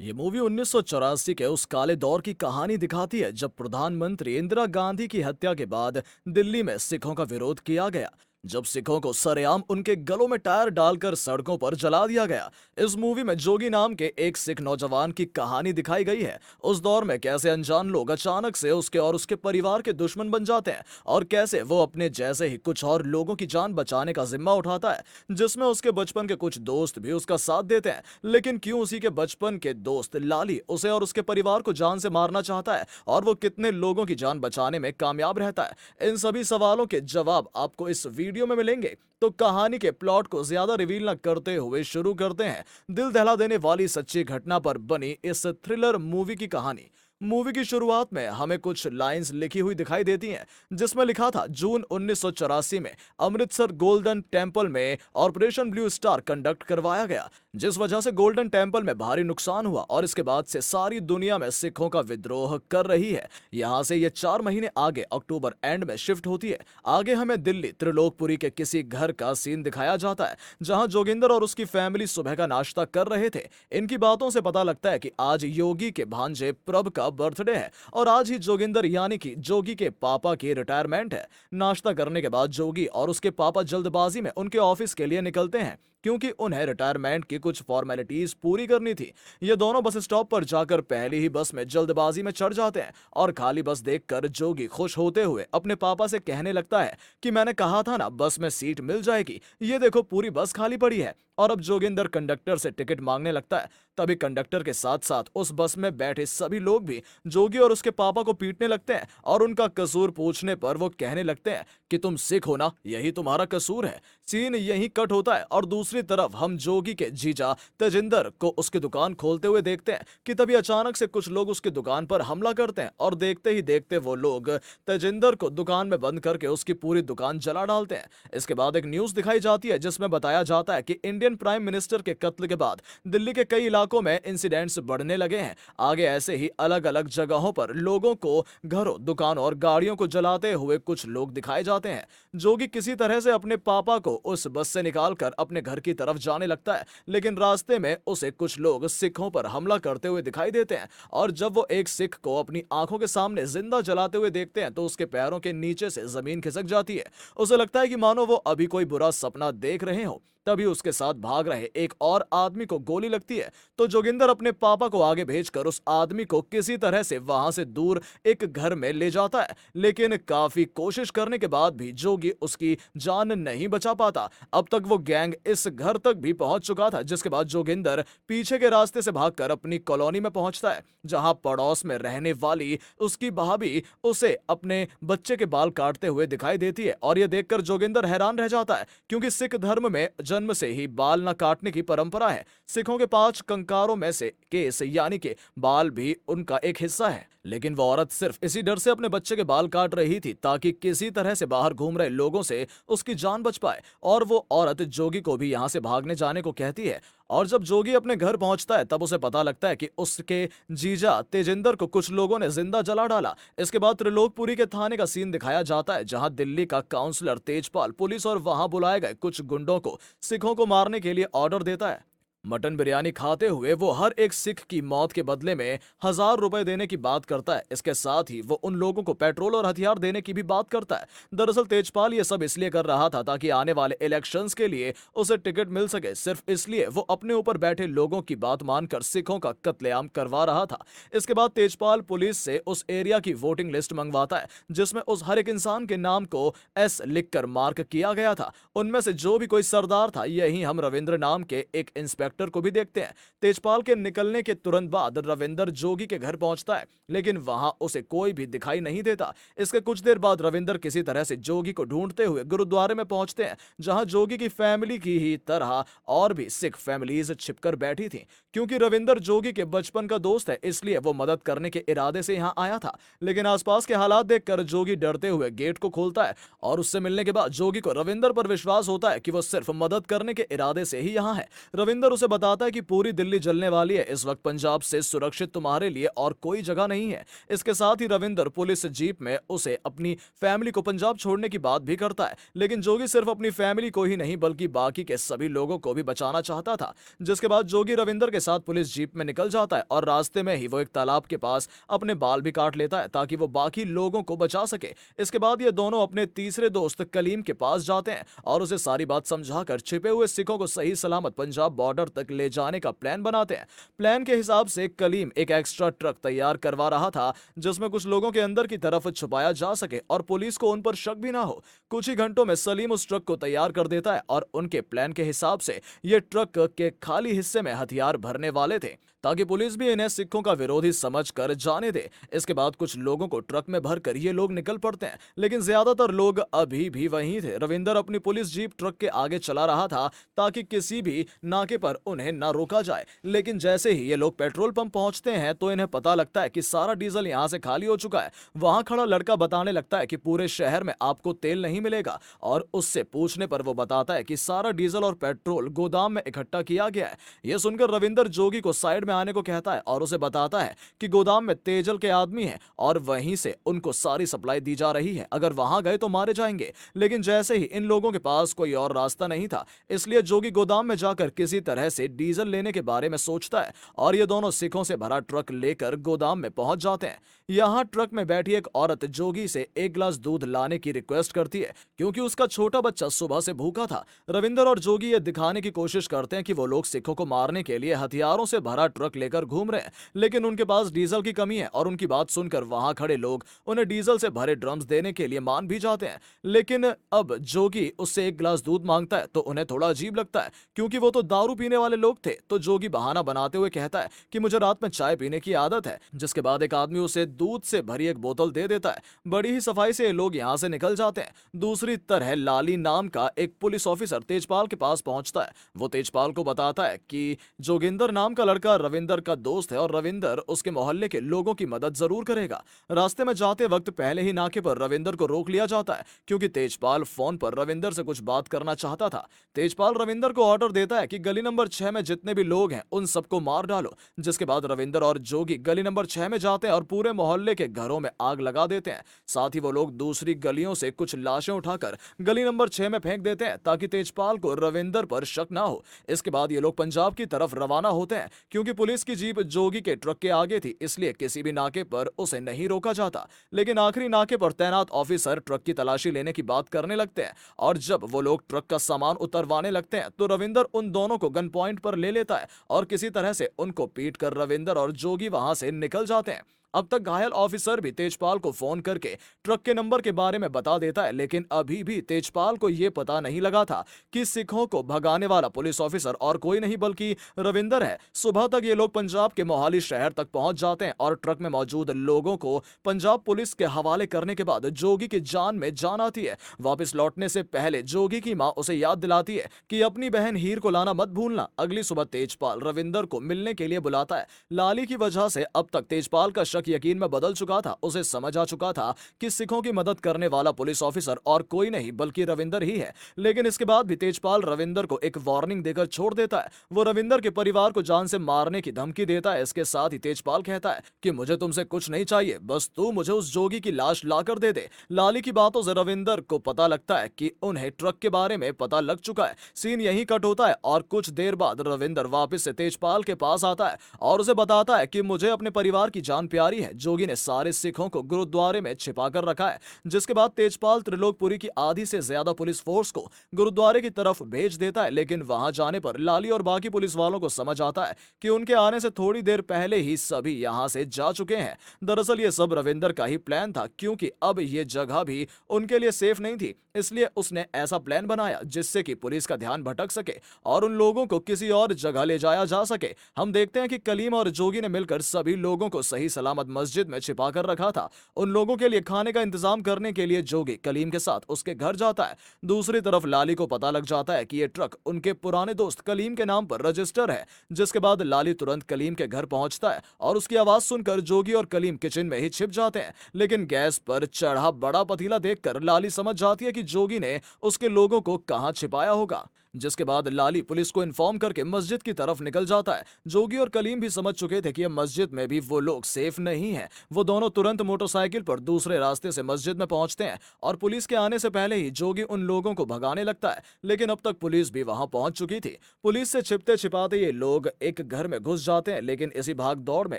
ये मूवी 1984 के उस काले दौर की कहानी दिखाती है जब प्रधानमंत्री इंदिरा गांधी की हत्या के बाद दिल्ली में सिखों का विरोध किया गया। जब सिखों को सरेआम उनके गलों में टायर डालकर सड़कों पर जला दिया गया। इस मूवी में जोगी नाम के एक सिख नौजवान की कहानी दिखाई गई है। उस दौर में कैसे अनजान लोग अचानक से उसके और उसके परिवार के दुश्मन बन जाते हैं और कैसे वो अपने जैसे ही कुछ और लोगों की जान बचाने का जिम्मा उठाता है, जिसमें उसके बचपन के कुछ दोस्त भी उसका साथ देते हैं। लेकिन क्यों उसी के बचपन के दोस्त लाली उसे और उसके परिवार को जान से मारना चाहता है और वो कितने लोगों की जान बचाने में कामयाब रहता है, इन सभी सवालों के जवाब आपको इस वीडियो में मिलेंगे। तो कहानी के प्लॉट को ज्यादा रिवील न करते हुए शुरू करते हैं दिल दहला देने वाली सच्ची घटना पर बनी इस थ्रिलर मूवी की कहानी। मूवी की शुरुआत में हमें कुछ लाइंस लिखी हुई दिखाई देती हैं, जिसमें लिखा था जून 1984 में अमृतसर गोल्डन टेम्पल में ऑपरेशन ब्लू स्टार कंडक्ट करवाया गया, जिस वजह से गोल्डन टेम्पल में भारी नुकसान हुआ और इसके बाद से सारी दुनिया में सिखों का विद्रोह कर रही है। यहाँ से ये 4 महीने आगे अक्टूबर एंड में शिफ्ट होती है। आगे हमें दिल्ली त्रिलोकपुरी के किसी घर का सीन दिखाया जाता है, जहाँ जोगिंदर और उसकी फैमिली सुबह का नाश्ता कर रहे थे। इनकी बातों से पता लगता है कि आज योगी के भांजे प्रभ का बर्थडे है और आज ही जोगिंदर यानी कि जोगी के पापा की रिटायरमेंट है। नाश्ता करने के बाद जोगी और उसके पापा जल्दबाजी में उनके ऑफिस के लिए निकलते हैं, क्योंकि उन्हें रिटायरमेंट की कुछ फॉर्मेलिटीज पूरी करनी थी। ये दोनों बस स्टॉप पर जाकर पहली ही बस में जल्दबाजी में चढ़ जाते हैं और खाली बस देखकर जोगी खुश होते हुए अपने पापा से कहने लगता है कि मैंने कहा था ना, बस में सीट मिल जाएगी, ये देखो पूरी बस खाली पड़ी है। और अब जोगिंदर कंडक्टर से टिकट मांगने लगता है। तभी कंडक्टर के साथ साथ उस बस में बैठे सभी लोग भी जोगी और उसके पापा को पीटने लगते हैं और उनका कसूर पूछने पर वो कहने लगते हैं कि तुम सिख हो ना, यही तुम्हारा कसूर है। सीन यहीं कट होता है और दूसरी तरफ हम जोगी के जीजा तेजिंदर को उसकी दुकान खोलते हुए देखते हैं कि तभी अचानक से कुछ लोग उसकी दुकान पर हमला करते हैं और देखते ही देखते वो लोग तेजिंदर को दुकान में बंद करके उसकी पूरी दुकान जला डालते हैं। इसके बाद एक न्यूज दिखाई जाती है जिसमें बताया जाता है कि इंडियन प्राइम मिनिस्टर के कत्ल के बाद दिल्ली के कई इलाकों में इंसिडेंट्स बढ़ने लगे हैं। आगे ऐसे ही अलग अलग जगहों पर लोगों को घरों, दुकानों और गाड़ियों को जलाते हुए कुछ लोग दिखाए जाते हैं। जोगी किसी तरह से अपने पापा को उस बस से निकालकर अपने घर की तरफ जाने लगता है, लेकिन रास्ते में उसे कुछ लोग सिखों पर हमला करते हुए दिखाई देते हैं और जब वो एक सिख को अपनी आंखों के सामने जिंदा जलाते हुए देखते हैं तो उसके पैरों के नीचे से जमीन खिसक जाती है। उसे लगता है कि मानो वो अभी कोई बुरा सपना देख रहे हो। तभी उसके साथ भाग रहे एक और आदमी को गोली लगती है, तो जोगिंदर अपने पापा को आगे भेजकर उस आदमी को किसी तरह से वहां से दूर एक घर में ले जाता है। लेकिन काफी कोशिश करने के बाद भी जोगी उसकी जान नहीं बचा पाता। अब तक वो गैंग इस घर तक भी पहुंच चुका था, जिसके बाद जोगिंदर पीछे के रास्ते से भागकर अपनी कॉलोनी में पहुंचता है, जहां पड़ोस में रहने वाली उसकी भाभी उसे अपने बच्चे के बाल काटते हुए दिखाई देती है। और यह देखकर जोगिंदर हैरान रह जाता है, क्योंकि सिख धर्म में जन्म से ही बाल न काटने की परंपरा है। सिखों के 5 कंकारों में से केस यानी कि बाल भी उनका एक हिस्सा है। लेकिन वो औरत सिर्फ इसी डर से अपने बच्चे के बाल काट रही थी ताकि किसी तरह से बाहर घूम रहे लोगों से उसकी जान बच पाए। और वो औरत जोगी को भी यहाँ से भागने जाने को कहती है। और जब जोगी अपने घर पहुंचता है तब उसे पता लगता है कि उसके जीजा तेजिंदर को कुछ लोगों ने जिंदा जला डाला। इसके बाद त्रिलोकपुरी के थाने का सीन दिखाया जाता है, जहां दिल्ली का काउंसलर तेजपाल पुलिस और वहां बुलाए गए कुछ गुंडों को सिखों को मारने के लिए ऑर्डर देता है। मटन बिरयानी खाते हुए वो हर एक सिख की मौत के बदले में 1000 रुपए देने की बात करता है। इसके साथ ही वो उन लोगों को पेट्रोल और हथियार देने की भी बात करता है। दरअसल तेजपाल ये सब इसलिए कर रहा था ताकि आने वाले इलेक्शंस के लिए उसे टिकट मिल सके। सिर्फ इसलिए वो अपने ऊपर बैठे लोगों की बात मानकर सिखों का कत्लेआम करवा रहा था। इसके बाद तेजपाल पुलिस से उस एरिया की वोटिंग लिस्ट मंगवाता है, जिसमें उस हर एक इंसान के नाम को एस लिखकर मार्क किया गया था। उनमें से जो भी कोई सरदार था, यही हम रविंद्र नाम के एक इंस्पेक्टर को भी देखते हैं। तेजपाल के निकलने के तुरंत बाद रविंदर जोगी के घर पहुंचता है, लेकिन वहां उसे कोई भी दिखाई नहीं देता। इसके कुछ देर बाद रविंदर किसी तरह से जोगी को ढूंढते हुए गुरुद्वारे में पहुंचते हैं, जहां जोगी की फैमिली की ही तरह और भी सिख फैमिलीज छिपकर बैठी थी। क्योंकि रविंदर जोगी के बचपन का दोस्त है, इसलिए वो मदद करने के इरादे से यहाँ आया था। लेकिन आसपास के हालात देखकर जोगी डरते हुए गेट को खोलता है और उससे मिलने के बाद जोगी को रविंदर पर विश्वास होता है कि वो सिर्फ मदद करने के इरादे से ही यहाँ है। रविंदर उसे उसे बताता है कि पूरी दिल्ली जलने वाली है, इस वक्त पंजाब से सुरक्षित तुम्हारे लिए और कोई जगह नहीं है। इसके साथ ही रविंदर पुलिस जीप में उसे अपनी फैमिली को पंजाब छोड़ने की बात भी करता है, लेकिन जोगी सिर्फ अपनी फैमिली को ही नहीं बल्कि बाकी के सभी लोगों को भी बचाना चाहता था। जिसके बाद जोगी रविंदर के साथ पुलिस जीप में निकल जाता है और रास्ते में ही वो एक तालाब के पास अपने बाल भी काट लेता है ताकि वो बाकी लोगों को बचा सके। इसके बाद ये दोनों अपने तीसरे दोस्त कलीम के पास जाते हैं और उसे सारी बात समझाकर छिपे हुए सिखों को सही सलामत पंजाब बॉर्डर तक ले जाने का प्लान बनाते हैं। प्लान के हिसाब से कलीम एक एक्स्ट्रा ट्रक तैयार करवा रहा था जिसमें कुछ लोगों के अंदर की तरफ छुपाया जा सके और पुलिस को उन पर शक भी ना हो। कुछ ही घंटों में सलीम उस ट्रक को तैयार कर देता है और उनके प्लान के हिसाब से ये ट्रक के खाली हिस्से में हथियार भरने वाले थे ताकि पुलिस भी इन्हें सिखों का विरोधी समझकर जाने दे। इसके बाद कुछ लोगों को ट्रक में भरकर ये लोग निकल पड़ते हैं, लेकिन ज्यादातर लोग अभी भी वहीं थे। रविंदर अपनी पुलिस जीप ट्रक के आगे चला रहा था ताकि किसी भी नाके पर उन्हें ना रोका जाए, लेकिन जैसे ही ये लोग पेट्रोल पंप पहुंचते हैं तो इन्हें पता लगता है कि सारा डीजल यहां से खाली हो चुका है। वहां खड़ा लड़का बताने लगता है कि पूरे शहर में आपको तेल नहीं मिलेगा और उससे पूछने पर वो बताता है कि सारा डीजल और पेट्रोल गोदाम में इकट्ठा किया गया है। यह सुनकर रविंदर जोगी को साइड में आने को कहता है और उसे बताता है कि गोदाम में तेजल के आदमी हैं और वहीं से उनको सारी सप्लाई दी जा रही है, अगर वहां गए तो मारे जाएंगे। लेकिन जैसे ही इन लोगों के पास कोई और रास्ता नहीं था, इसलिए जोगी गोदाम में जाकर किसी तरह से डीजल लेने के बारे में सोचता है और ये दोनों सिखों से भरा ट्रक लेकर गोदाम में पहुंच जाते हैं। यहाँ ट्रक में बैठी एक औरत जोगी से एक गिलास दूध लाने की रिक्वेस्ट करती है क्योंकि उसका छोटा बच्चा सुबह से भूखा था। रविंदर और जोगी ये दिखाने की कोशिश करते हैं कि वो लोग सिखों को मारने के लिए हथियारों से भरा ट्रक लेकर घूम रहे हैं, लेकिन उनके पास डीजल की कमी है और उनकी बात सुनकर वहां खड़े लोग उन्हें डीजल से भरे ड्रम्स देने के लिए मान भी जाते हैं। लेकिन अब जोगी उससे एक गिलास दूध मांगता है तो उन्हें थोड़ा अजीब लगता है क्योंकि वो तो दारू पीने वाले लोग थे। तो जोगी बहाना बनाते हुए कहता है कि मुझे रात में चाय पीने की आदत है। जिसके बाद एक आदमी उसे दूध से भरी एक बोतल दे देता है। बड़ी ही सफाई से लोग यहाँ से निकल जाते हैं। दूसरी तरह लाली नाम का एक पुलिस ऑफिसर तेजपाल के पास पहुंचता है। वो तेजपाल को बताता है कि जोगिंदर नाम का लड़का रविंदर का दोस्त है और रविंदर उसके मोहल्ले के लोगों की मदद जरूर करेगा। रास्ते में जाते वक्त पहले ही नाके पर रविंदर को रोक लिया जाता है क्योंकि तेजपाल फोन पर रविंदर से कुछ बात करना चाहता था। तेजपाल रविंदर को ऑर्डर देता है कि गली नंबर 6 में जितने भी लोग हैं उन सबको मार डालो। जिसके बाद रविंदर और जोगी गली नंबर 6 में जाते हैं और पूरे मोहल्ले के घरों में आग लगा देते हैं। साथ ही वो लोग दूसरी गलियों से कुछ लाशें उठाकर गली नंबर 6 में फेंक देते हैं ताकि तेजपाल को रविंदर पर शक ना हो। इसके बाद ये लोग पंजाब की तरफ रवाना होते हैं क्योंकि पुलिस की जीप जोगी के ट्रक के आगे थी, इसलिए किसी भी नाके पर उसे नहीं रोका जाता। लेकिन आखिरी नाके पर तैनात ऑफिसर ट्रक की तलाशी लेने की बात करने लगते हैं और जब वो लोग ट्रक का सामान उतरवाने लगते हैं तो रविंदर उन दोनों को गन पॉइंट पर ले लेता है और किसी तरह से उनको पीट कर रविंदर और जोगी वहां से निकल जाते हैं। अब तक घायल ऑफिसर भी तेजपाल को फोन करके ट्रक के नंबर के बारे में बता देता है, लेकिन अभी भी तेजपाल को यह पता नहीं लगा था कि सिखों को भगाने वाला पुलिस ऑफिसर और कोई नहीं बल्कि रविंदर है। सुबह तक ये लोग पंजाब के मोहाली शहर तक पहुंच जाते हैं और ट्रक में मौजूद लोगों को पंजाब पुलिस के हवाले करने के बाद जोगी की जान में जान आती है। वापस लौटने से पहले जोगी की मां उसे याद दिलाती है कि अपनी बहन हीर को लाना मत भूलना। अगली सुबह तेजपाल रविंदर को मिलने के लिए बुलाता है। लाली की वजह से अब तक तेजपाल का शक यकीन में बदल चुका था। उसे समझ आ चुका था कि सिखों की मदद करने वाला पुलिस ऑफिसर और कोई नहीं बल्कि रविंदर ही है। लेकिन इसके बाद भी तेजपाल रविंदर को एक वार्निंग देकर छोड़ देता है। वो रविंदर के परिवार को जान से मारने की धमकी देता है। इसके साथ ही तेजपाल कहता है कि मुझे तुमसे कुछ नहीं चाहिए, बस तू मुझे उस जोगी की लाश लाकर दे दे। लाली की बातों से रविंदर को पता लगता है कि उन्हें ट्रक के बारे में पता लग चुका है। सीन यहीं कट होता है और कुछ देर बाद रविंदर वापस से तेजपाल के पास आता है और उसे बताता है कि मुझे अपने परिवार की जान प्यारी है। जोगी ने सारे सिखों को गुरुद्वारे में छिपा कर रखा है। जिसके बाद तेजपाल त्रिलोकपुरी की आधी से ज्यादा पुलिस फोर्स को गुरुद्वारे की तरफ भेज देता है। लेकिन वहां जाने पर लाली और बाकी पुलिस वालों को समझ आता है कि उनके आने से थोड़ी देर पहले ही सभी यहां से जा चुके हैं। दरअसल ये सब रविंदर का ही प्लान था क्योंकि अब ये जगह भी उनके लिए सेफ नहीं थी, इसलिए उसने ऐसा प्लान बनाया जिससे कि पुलिस का ध्यान भटक सके और उन लोगों को किसी और जगह ले जाया जा सके। हम देखते हैं कि कलीम और जोगी ने मिलकर सभी लोगों को सही सलामत मस्जिद में छिपा कर रखा था। उन लोगों के लिए खाने का इंतजाम करने के लिए जोगी कलीम के साथ उसके घर जाता है। दूसरी तरफ लाली को पता लग जाता है कि यह ट्रक उनके पुराने दोस्त कलीम के नाम पर रजिस्टर है। जिसके बाद लाली तुरंत कलीम के घर पहुंचता है और उसकी आवाज सुनकर जोगी और कलीम किचन में ही छिप जाते हैं। लेकिन गैस पर चढ़ा बड़ा पतीला देखकर लाली समझ जाती है कि जोगी ने उसके लोगों को कहां छिपाया होगा। जिसके बाद लाली पुलिस को इन्फॉर्म करके मस्जिद की तरफ निकल जाता है। जोगी और कलीम भी समझ चुके थे कि अब मस्जिद में भी वो लोग सेफ नहीं है। वो दोनों तुरंत मोटरसाइकिल पर दूसरे रास्ते से मस्जिद में पहुंचते हैं और पुलिस के आने से पहले ही जोगी उन लोगों को भगाने लगता है, लेकिन अब तक पुलिस भी वहां पहुंच चुकी थी। पुलिस से छिपते छिपाते ये लोग एक घर में घुस जाते हैं, लेकिन इसी भाग दौड़ में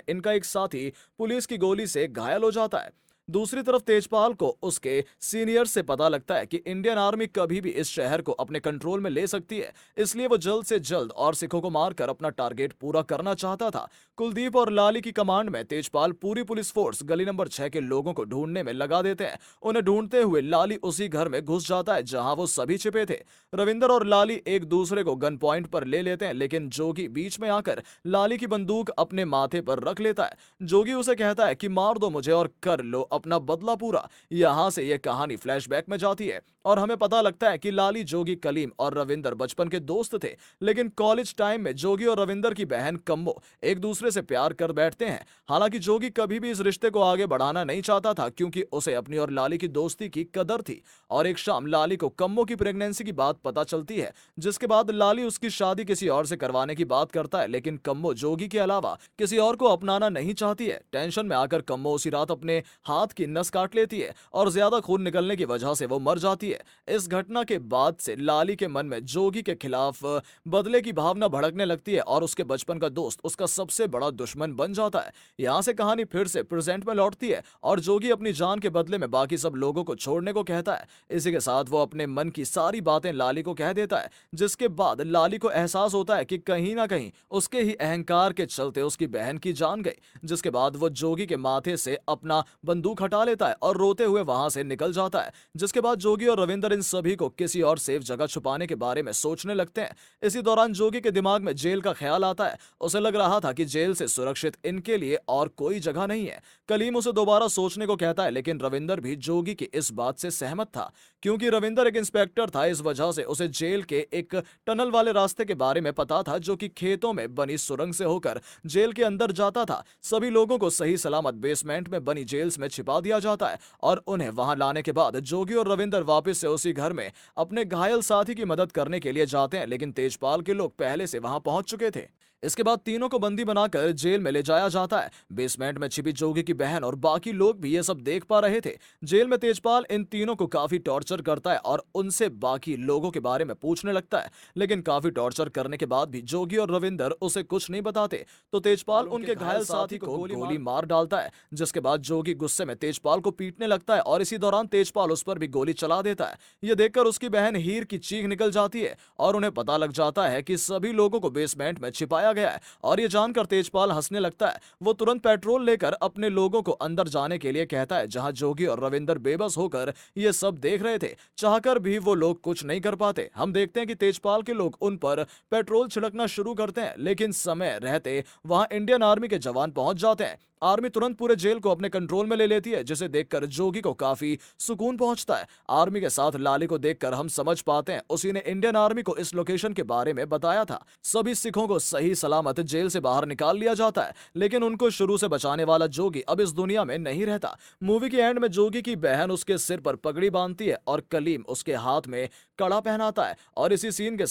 इनका एक साथी पुलिस की गोली से घायल हो जाता है। दूसरी तरफ तेजपाल को उसके सीनियर से पता लगता है कि इंडियन आर्मी कभी भी इस शहर को अपने कंट्रोल में ले सकती है, इसलिए वो जल्द से जल्द और सिखों को मारकर अपना टारगेट पूरा करना चाहता था। कुलदीप और लाली की कमांड में तेजपाल पूरी पुलिस फोर्स गली नंबर 6 के लोगों को ढूंढने में लगा देते हैं। उन्हें ढूंढते हुए लाली उसी घर में घुस जाता है जहां वो सभी छिपे थे। रविंदर और लाली एक दूसरे को गन पॉइंट पर ले लेते हैं, लेकिन जोगी बीच में आकर लाली की बंदूक अपने माथे पर रख लेता है। जोगी उसे कहता है कि मार दो मुझे और कर लो अपना बदला पूरा। यहां से यह कहानी फ्लैशबैक में जाती है और हमें पता लगता है कि लाली, जोगी, कलीम और रविंदर बचपन के दोस्त थे, लेकिन कॉलेज टाइम में जोगी और रविंदर की बहन कम्मो एक दूसरे से प्यार कर बैठते हैं। हालांकि जोगी कभी भी इस रिश्ते को आगे बढ़ाना नहीं चाहता था, क्योंकि उसे अपनी और लाली की दोस्ती की कदर थी। और एक शाम लाली को कम्मो की प्रेगनेंसी की बात पता चलती है, जिसके बाद लाली उसकी शादी किसी और से करवाने की बात करता है, लेकिन कम्मो जोगी के अलावा किसी और को अपनाना नहीं चाहती है। टेंशन में आकर कम्मो उसी रात अपने हाथ की नस काट लेती है और ज्यादा खून निकलने की वजह से वो मर जाती है। इस घटना के बाद से लाली के मन में जोगी के खिलाफ बदले की भावना भड़कने लगती है और उसके बचपन का दोस्त उसका सबसे बड़ा दुश्मन बन जाता है। यहाँ से कहानी फिर से प्रेजेंट में लौटती है और जोगी अपनी जान के बदले में बाकी सब लोगों को छोड़ने को कहता है। इसी के साथ वो अपने मन की सारी बातें लाली को कह देता है, जिसके बाद लाली को एहसास होता है कि कहीं ना कहीं उसके ही अहंकार के चलते उसकी बहन की जान गई। जिसके बाद वो जोगी के माथे से अपना बंदूक हटा लेता है और रोते हुए वहां से निकल जाता है। जिसके बाद जोगी और रविंदर इन सभी को किसी और सेफ जगह छुपाने के बारे में सोचने लगते हैं। इसी दौरान जोगी के दिमाग में जेल का ख्याल आता है। उसे लग रहा था कि जेल से सुरक्षित इनके लिए और कोई जगह नहीं है। कलीम उसे दोबारा सोचने को कहता है, लेकिन रविंदर भी जोगी की इस बात से सहमत था, क्योंकि रविंदर एक इंस्पेक्टर था। इस वजह से उसे जेल के एक टनल वाले रास्ते के बारे में पता था, जो कि खेतों में बनी सुरंग से होकर जेल के अंदर जाता था। सभी लोगों को सही सलामत बेसमेंट में बनी जेल्स में छिपा दिया जाता है और उन्हें वहां लाने के बाद जोगी और रविंदर वापस से उसी घर में अपने घायल साथी की मदद करने के लिए जाते हैं, लेकिन तेजपाल के लोग पहले से वहां पहुंच चुके थे। इसके बाद तीनों को बंदी बनाकर जेल में ले जाया जाता है। बेसमेंट में छिपी जोगी की बहन और बाकी लोग भी ये सब देख पा रहे थे। जेल में तेजपाल इन तीनों को काफी टॉर्चर करता है और उनसे बाकी लोगों के बारे में पूछने लगता है, लेकिन काफी टॉर्चर करने के बाद भी जोगी और रविंदर उसे कुछ नहीं बताते, तो तेजपाल उनके घायल साथी को गोली मार डालता है। जिसके बाद जोगी गुस्से में तेजपाल को पीटने लगता है और इसी दौरान तेजपाल उस पर भी गोली चला देता है। यह देखकर उसकी बहन हीर की चीख निकल जाती है और उन्हें पता लग जाता है कि सभी लोगों को बेसमेंट में छिपाया गया है। और ये जानकर तेजपाल हंसने लगता है। वो तुरंत पेट्रोल लेकर अपने लोगों को अंदर जाने के लिए कहता है, जहां जोगी और रविंदर बेबस होकर ये सब देख रहे थे। चाहकर भी वो लोग कुछ नहीं कर पाते। हम देखते हैं कि तेजपाल के लोग उन पर पेट्रोल छिड़कना शुरू करते हैं, लेकिन समय रहते वहां इंडियन आर्मी के जवान पहुंच जाते हैं। आर्मी तुरंत पूरे जेल को अपने कंट्रोल में ले लेती है, जिसे देखकर जोगी को काफी सुकून पहुंचता है। आर्मी के साथ लाली को देखकर हम समझ पाते हैं उसी ने इंडियन आर्मी को इस लोकेशन के बारे में बताया था। सभी सिखों को सही सलामत जेल से बाहर निकाल लिया जाता है, लेकिन उनको शुरू से बचाने वाला जोगी अब इस दुनिया में नहीं रहता। मूवी के एंड में जोगी की बहन उसके सिर पर पगड़ी बांधती है और कलीम उसके हाथ में कड़ा पहनाता है और इसी सीन के